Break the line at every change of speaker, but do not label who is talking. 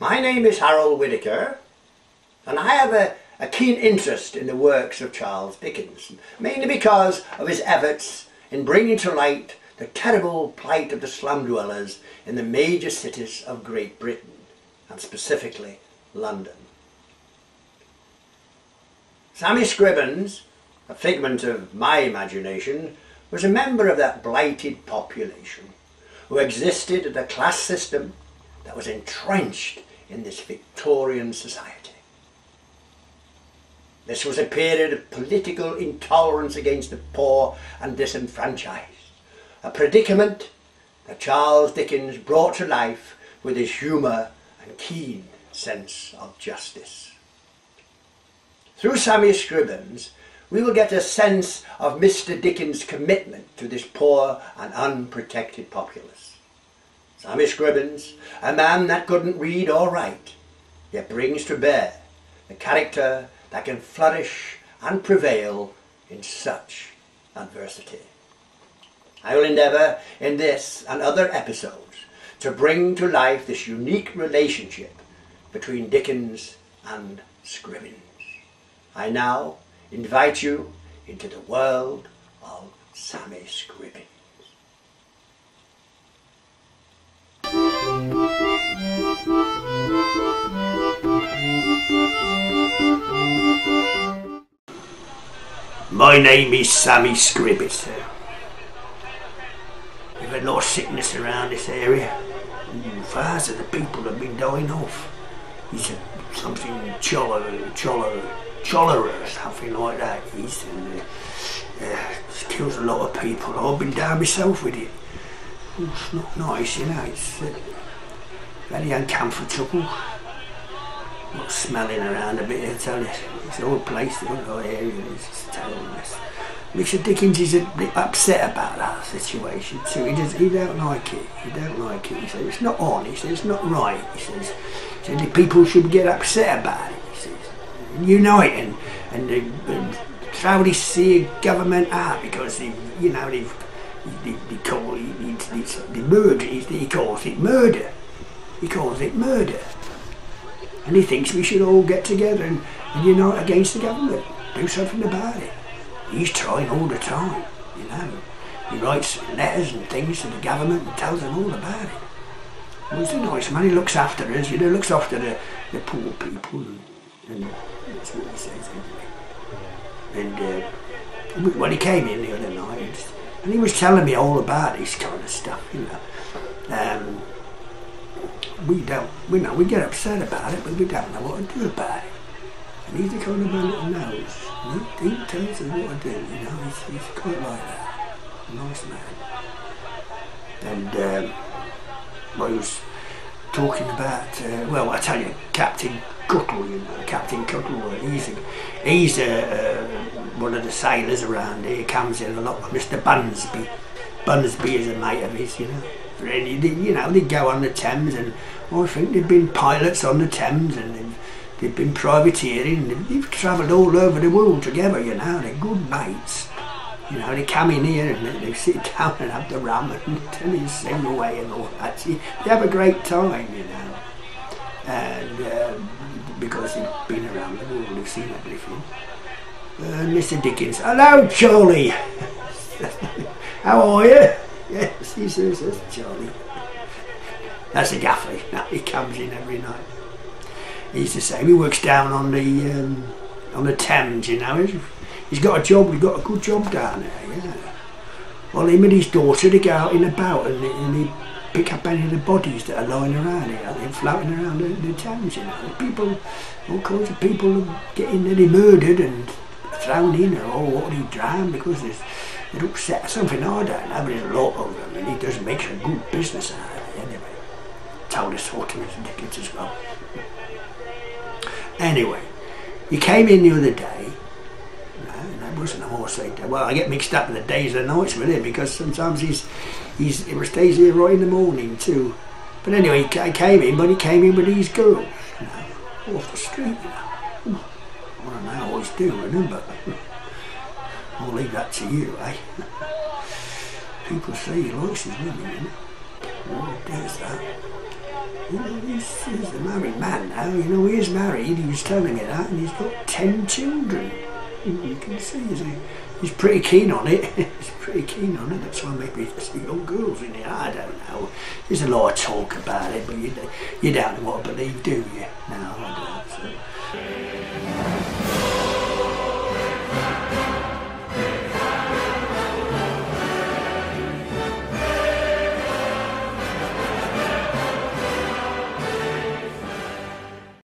My name is Harold Whittaker, and I have a keen interest in the works of Charles Dickens, mainly because of his efforts in bringing to light the terrible plight of the slum dwellers in the major cities of Great Britain, and specifically London. Sammy Scribins, a figment of my imagination, was a member of that blighted population who existed in a class system that was entrenched in this Victorian society. This was a period of political intolerance against the poor and disenfranchised, a predicament that Charles Dickens brought to life with his humour and keen sense of justice. Through Sammy Scribins, we will get a sense of Mr Dickens' commitment to this poor and unprotected populace. Sammy Scribins, a man that couldn't read or write, yet brings to bear the character that can flourish and prevail in such adversity. I will endeavour in this and other episodes to bring to life this unique relationship between Dickens and Scribins. I now invite you into the world of Sammy Scribins. My name is Sammy Scribins, sir. We've had a lot of sickness around this area. Fars of the people have been dying off. He's something cholera or something like that. He's kills a lot of people. I've been down myself with it. It's not nice, you know. It's very uncomfortable. Not smelling around a bit, I tell you. It's the whole place, the whole area is just terrible. Mr Dickens is a bit upset about that situation too. He don't like it. He don't like it. He says it's not on. He says it's not right. He says the people should get upset about it. He says unite and throw this government out because they call it murder. He calls it murder. He calls it murder. And he thinks we should all get together and unite against the government. Do something about it. He's trying all the time, you know. He writes letters and things to the government and tells them all about it. Well, he's a nice man. He looks after us, looks after the poor people. And that's what he says anyway. And well, he came in the other night and he was telling me all about this kind of stuff, you know. We get upset about it, but we don't know what to do about it. And he's the kind of man that knows. He tells us what to do, you know. He's quite like that. A nice man. And I was talking about, well, I tell you, Captain Cuttle, you know. Captain Cuttle, he's one of the sailors around here. He comes in a lot. Mr Bunsby. Bunsby is a mate of his, you know. They'd go on the Thames, and I think there'd been pilots on the Thames, and they'd been privateering, and they've travelled all over the world together, you know. They're good mates. You know, they come in here and they sit down and have the rum and they sing away and all that. See, they have a great time, you know. And because they've been around the world, they've seen everything. Mr Dickens, hello Charlie! How are you? Yes, he says, that's Charlie. That's the gaffer. No, he comes in every night. He's the same. He works down on the Thames, you know. He's got a job. He's got a good job down there. Yeah. Well, him and his daughter, they go out in a boat and they pick up any of the bodies that are lying around here. They're floating around the Thames, you know. People, all kinds of people get in there, they're murdered and thrown in, or he drowned because they're upset or something. I don't know, but there's a lot of them, and he does make some good business out of it anyway. Told us what to Mr Dickens as well. Anyway, he came in the other day. No, that wasn't a horse day. Well, I get mixed up with the days and nights with him because sometimes he stays here right in the morning too. But anyway, he came in, but he came in with these girls, you know, off the street, you know. I don't know, I always do, remember. I'll leave that to you, eh? People say he likes his women, you know. Oh, there's that. You know, he's a married man now, you know, he is married, he was telling me that, and he's got 10 children. You can see he's pretty keen on it. He's pretty keen on it. That's why maybe there's young girls in it. I don't know. There's a lot of talk about it, but you don't want to believe, do you? No, I don't. So.